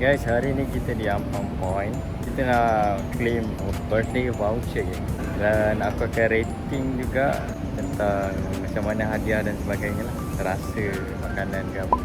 Guys, hari ni kita di Ampang Point. Kita nak claim birthday voucher je. Dan aku akan rating juga tentang macam mana hadiah dan sebagainya lah. Rasa makanan ke apa.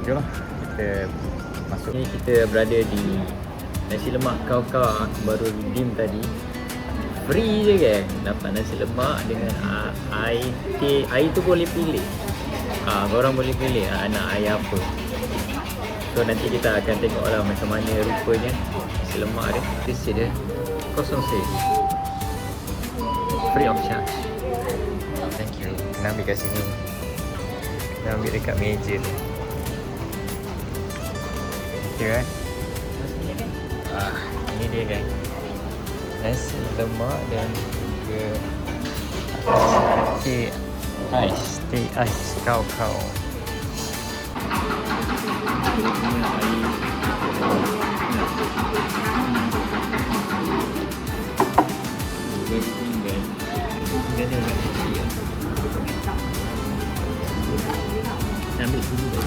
Jom lah, kita masuk. Ni kita berada di nasi lemak kau-kau baru redeem tadi. Free je kan. Dapat nasi lemak dengan air teh. Air tu boleh pilih. Korang boleh pilih nak air apa. So nanti kita akan tengok lah macam mana rupanya nasi lemak dia. Isi dia kosong sen. Free of charge. Thank you. Kena ambil kat sini. Kena ambil dekat meja ni. Okay kan? Ini dia kan. Nasi lemak dan juga teh ais. Teh ais kau-kau. Ambil dulu.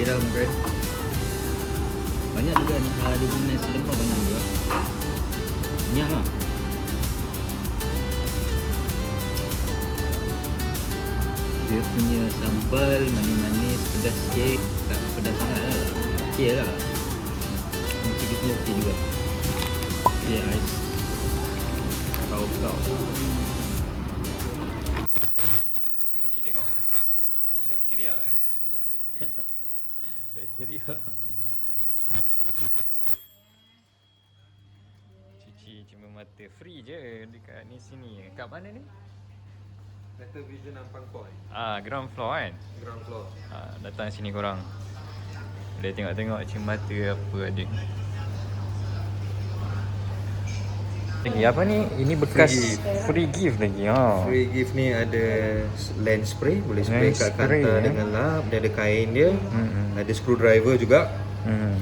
Bread. Banyak juga ni, ada guna nasi lemak banyak juga. Banyak lah. Dia punya sambal manis-manis, pedas sikit. Tak pedas sangat lah. Okey lah. Mesti dia punya okey juga. Okey ais kau-kau. Cuci tengok korang. Bakteria bakteria. Cuci cuma mata. Free je dekat ni sini. Kat mana ni? Better Vision Ampang Point. Ground floor kan? Ground floor. Datang sini korang. Boleh tengok-tengok cermata apa ada. Lagi apa ni? Ini bekas free gift lagi. Free gift ni ada lens spray, boleh spray kat kaunter dengan lap. Dia ada kain dia. Ada screwdriver juga.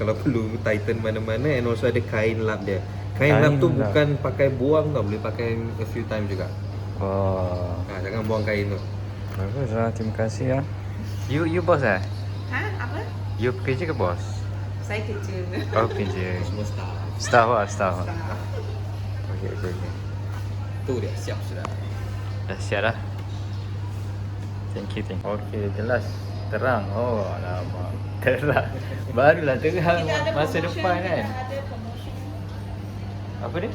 Kalau perlu tighten mana-mana, and also ada kain lap dia. Kain lap tu bukan pakai buang tau, boleh pakai a few time juga. Jangan buang kain tu. Bagus lah, terima kasih ya. You boss eh? Apa? You kerja ke bos? Saya kerja. Oh kerja. Semua staff. Staff. Okay. Tu dia siap sudah. Dah siap dah. Thank you. Okay, jelas. Terang. Oh, alamak. Terang. Barulah terang masa depan kan. Ada promotion. Apa dia?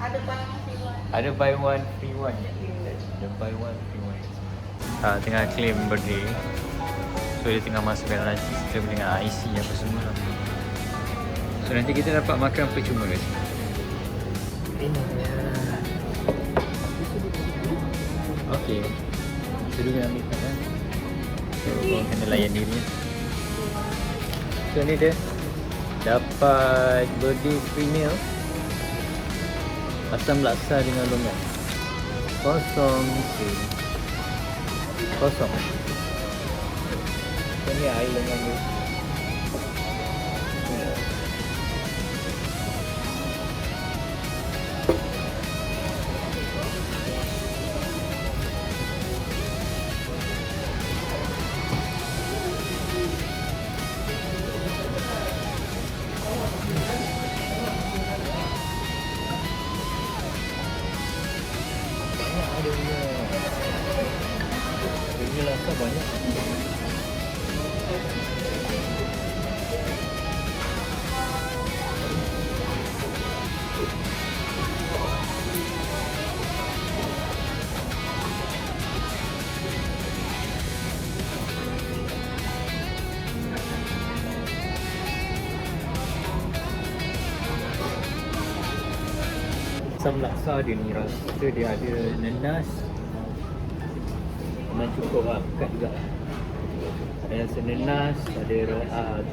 Ada buy one free one. Ada buy one free one. Ada buy one free one. Tengah claim birthday. So dia tengah masukkan dalam sistem dengan IC apa semua lah. So nanti kita dapat makan percuma guys. Okay. So dia kena ambil kan. So korang kena layan diri. So ni dia dapat birthday free meal. Asam laksa dengan longan. Kosong. So ni air longan dia. Dia rasa banyak. Asam laksa dia ni rasa dia ada nenas memang cukup lah, pekat juga. Ada rasa nenas, ada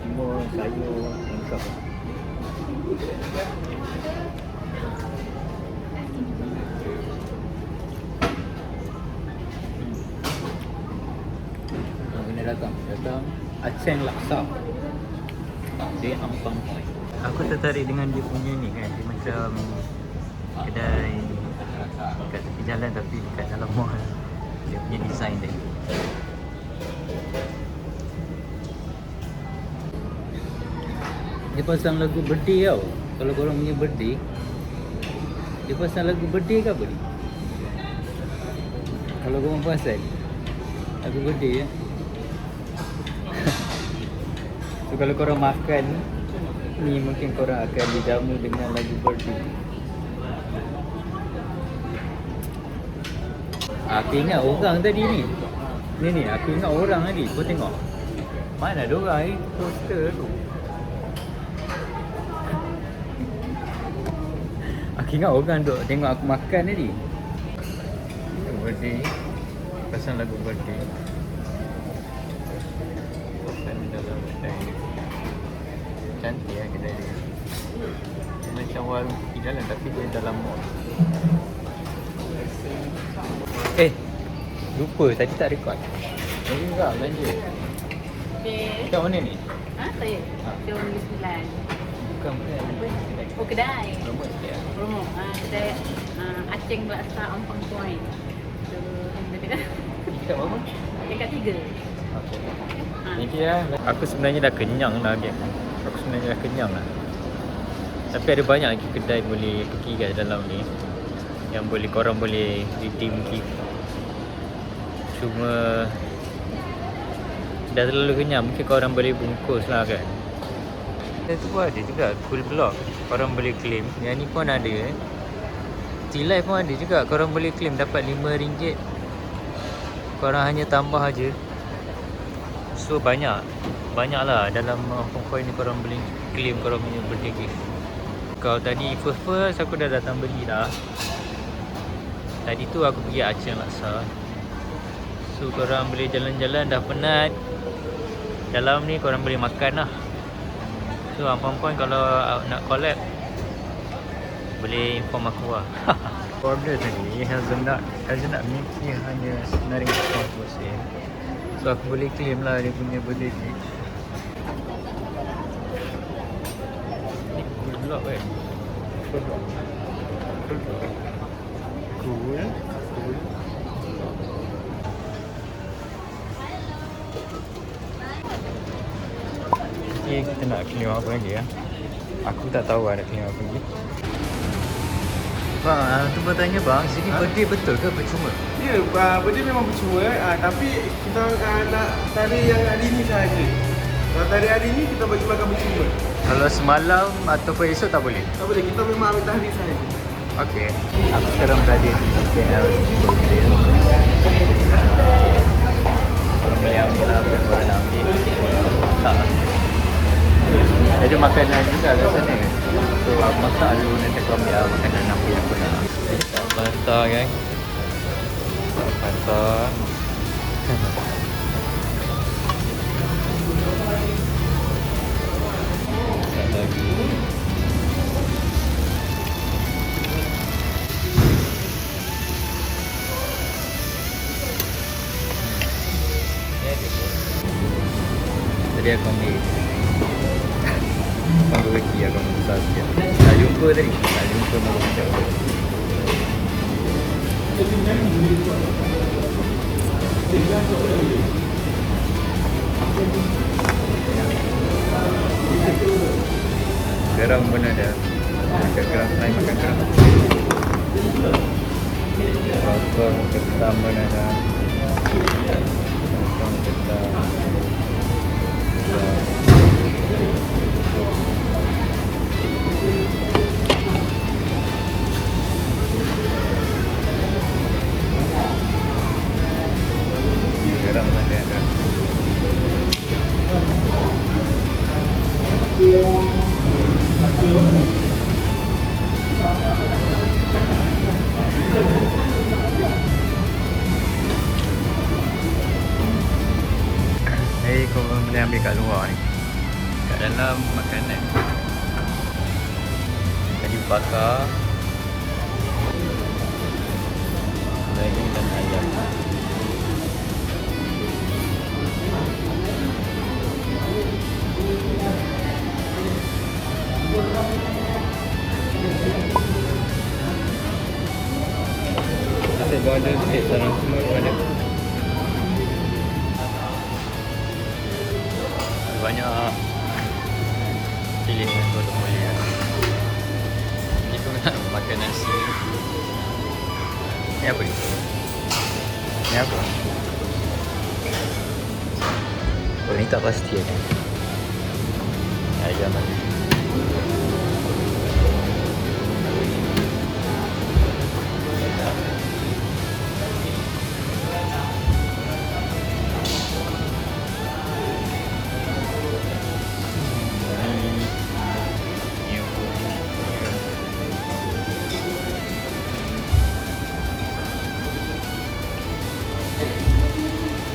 timur, sayur, lengkap. Kena datang Aceh laksa di Ampang Point. Aku tertarik dengan dia punya ni kan, dia macam kedai kat tepi jalan tapi dekat dalam mall. Dia punya design dia. Dia pasang lagu birthday tau. Kalau korang punya birthday, dia pasang lagu birthday ke apa ni? Kalau korang pasang lagu birthday ya. So kalau korang makan ni, mungkin korang akan dijamu dengan lagu birthday. Aku ingat orang tadi ni. Ni aku ingat orang tadi. Kau tengok. Mana ada orang ni? Poster tu. Aku ingat orang duk tengok aku makan tadi. Birthday. Pasang lagu birthday. Pasang dalam kedai. Cantik lah kedai dia. Macam warung tepi jalan tapi dia dalam mall. Lupa tadi tak record. Ini juga belanja. Okay. Kat mana ni? Ha, saya? Dia orang Negeri Sembilan. Bukan kedai. Oh, kedai. Promote sikit lah. Promo. Kedai Aceh Laksa Ampang Point. So, dekat Dekat berapa? dekat 3. Okay. Thank you lah. Aku sebenarnya dah kenyang lah gap. Aku sebenarnya dah kenyang lah. Tapi ada banyak lagi kedai boleh pergi kat dalam ni, yang boleh korang boleh redeem gift. Cuma dah terlalu kenyang, mungkin korang boleh bungkus lah kan. Itu pun ada juga Cool Block, korang boleh claim. Yang ni pun ada T-Life pun ada juga, korang boleh claim dapat RM5. Korang hanya tambah aja. So banyak lah dalam Ampang Point ni, korang boleh claim korang punya birthday gift. Kalau tadi first aku dah datang beli dah. Tadi tu aku pergi Aceh Laksa. So korang boleh jalan-jalan, dah penat dalam ni, korang boleh makan lah. So Ampang Point kalau nak collab boleh inform aku lah. Order tadi hazelnut milk tea hanya RM9.50. So aku boleh claim lah dia punya birthday gift. Ni Cool Block kan? Cool. Okay, kita nak claim apa lagi ya? Aku tak tahu ada claim apa lagi. Bang, tu bertanya bang, sini birthday betul ke percuma? Ya, birthday memang percuma tapi kita nak tari yang hari ni sahaja. Kalau tari hari ni kita bagi makan percuma. Kalau semalam ataupun esok tak boleh? Tak boleh, kita memang ambil tahri sahaja. Okey. Aku sekarang berada di KL Hotel. Kalau boleh ambil lah, boleh nak ambil. Tak. Ada makanan juga kat sana. So aku masak dulu, nanti aku ambil lah makanan apa yang aku nak. Tak Fanta kan? Tak Fanta. Tak lagi. Tadi aku ambil Panggung kaki aku ambil besar sikit. Tak jumpa tadi. Tak jumpa malu macam tu. Garam pun ada. Makan garam, saya makan garam. Rokok ketam pun ada. Rokok ketam. Garam ada. boleh ambil kat luar ni. Kat dalam makanan tadi bakar daging dan ayam. Nasi ada sikit sarang semua ada. Banyak pilihan untuk boleh. Ni kau nak makan nasi. Ni apa ni? Ni apa? Oh, ni tak pasti ni. Ayam lagi.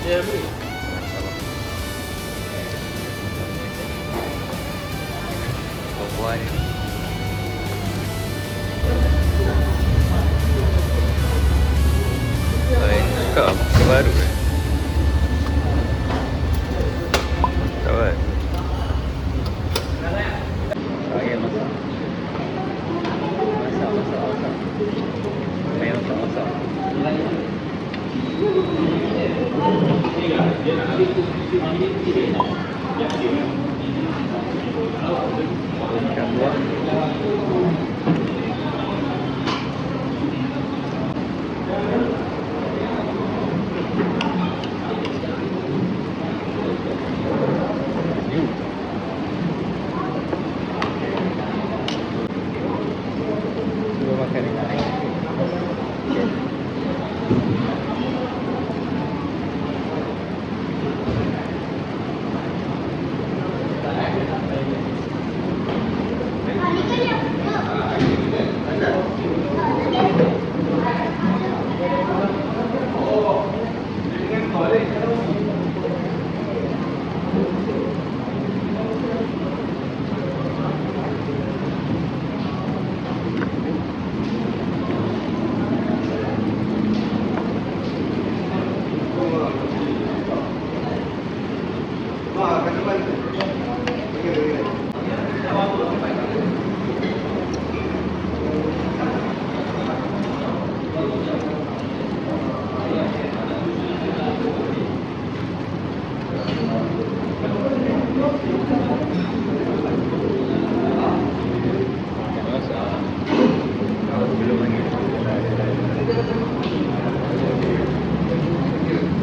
Ya, boleh. Buat suka apa baru tak buat ayam masak ayam masak ikan buah cuba makan ni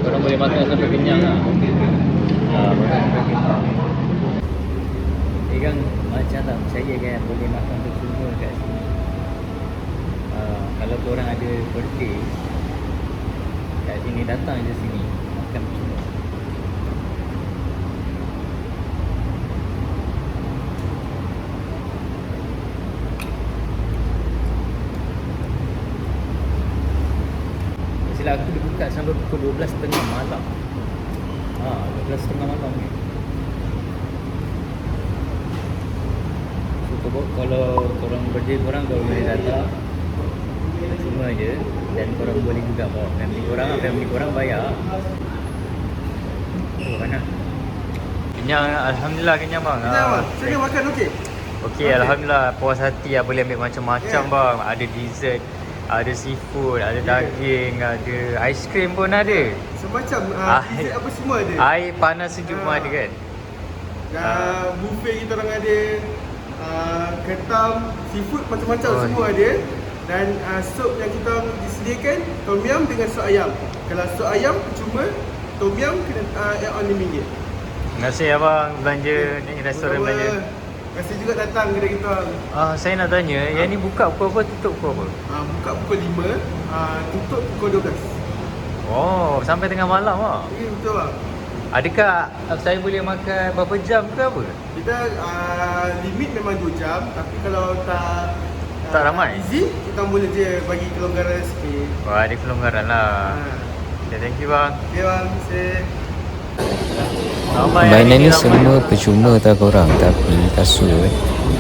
korang boleh makan sampai kenyang lah. Makan sampai kenyang. Kan macam tak percaya kan boleh makan semua kat sini. Kalau korang ada birthday kat sini, datang je sini makan semua. Mestilah aku dibuka sampai pukul 12.30 malam. 12.30 malam ni. Kalau korang birthday korang boleh datang semua je, dan korang boleh juga bawa family korang bayar. Oh panas. Kenyang, alhamdulillah kenyang bang. Kenyang bang. Saya makan okey. Okey, alhamdulillah puas hati lah, boleh ambil macam-macam bang. Ada dessert, ada seafood, ada daging, ada aiskrim pun ada. Semacam dessert apa semua ada. Air panas sejuk pun ada kan. Buffet kita orang ada. Ketam, seafood macam-macam semua ada. Dan sup yang kita disediakan tom yum dengan sup ayam. Kalau sup ayam cuma, tom yum kena add on RM5. Terima kasih abang belanja ni, restoran belanja. Terima kasih juga datang kedai kita. Saya nak tanya, yang ni buka pukul apa, tutup pukul apa? Buka pukul 5, tutup pukul 12. Oh, sampai tengah malam ah. Ya, betul bang. Adakah saya boleh makan berapa jam ke apa? Kita limit memang 2 jam, tapi kalau tak ramai? Easy, kita boleh je bagi kelonggaran sikit. Wah, ada kelonggaran lah. Okay, thank you bang. Okay bang, Mainan ni semua percuma tau korang. Tapi kasut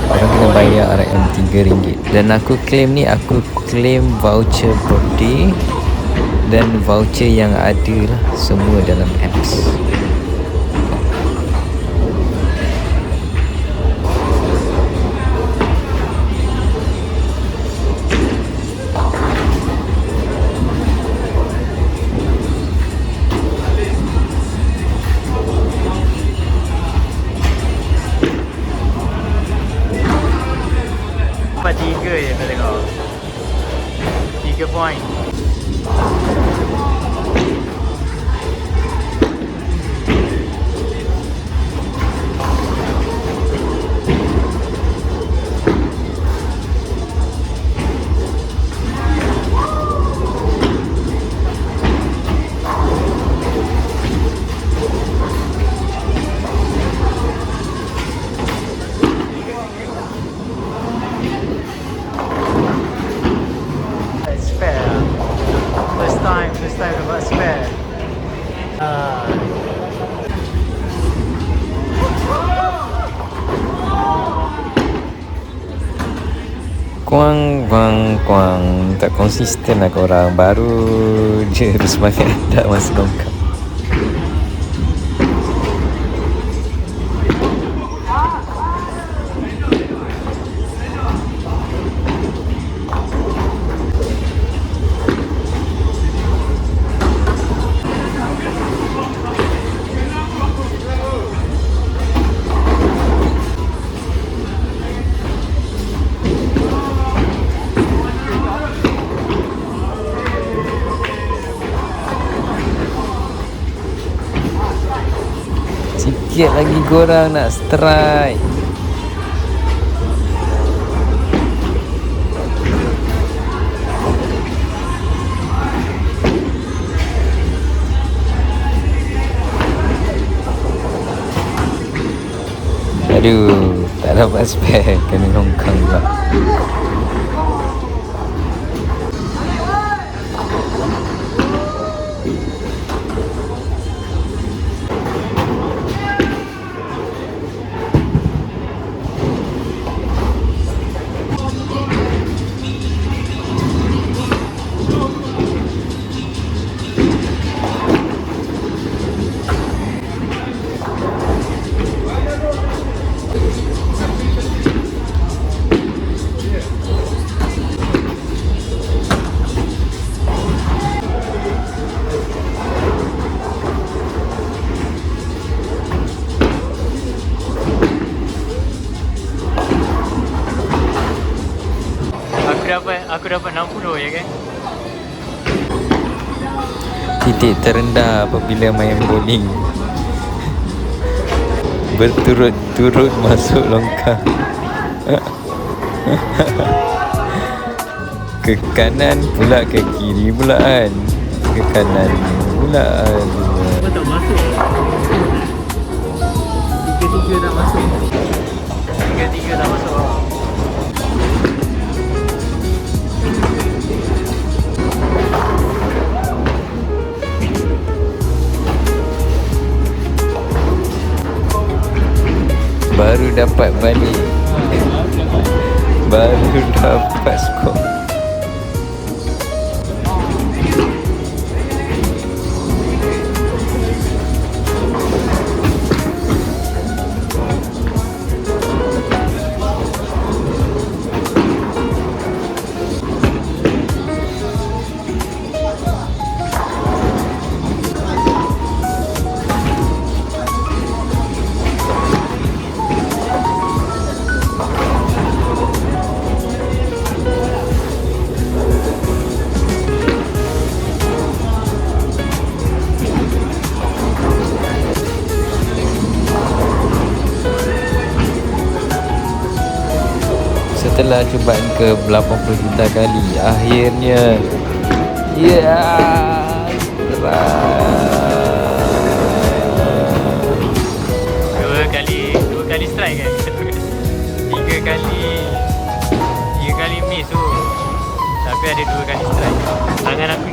korang kena bayar RM3. Dan aku claim ni, aku claim voucher birthday dan voucher yang ada lah, semua dalam apps. Dapat 3 je kau tengok. 3 point. Spare. First time dapat spare. Kuang tak konsisten lah korang. Baru je semangat dah masa longkang. Sikit lagi korang nak strike. Aduh, tak dapat spare. Kena longkang pula. Aku dapat 60 je kan. Titik terendah apabila main bowling. Berturut-turut masuk longkang. Ke kanan pula, ke kiri pula kan. Ke kanan pula. Kau tak masuk. 3-3 dah masuk. 3-3 dah masuk. Baru dapat balik. Baru dapat skor. Setelah cubaan ke 80 juta kali, akhirnya Dua kali strike kan. 3 kali miss tu. Tapi ada 2 kali strike. Tangan aku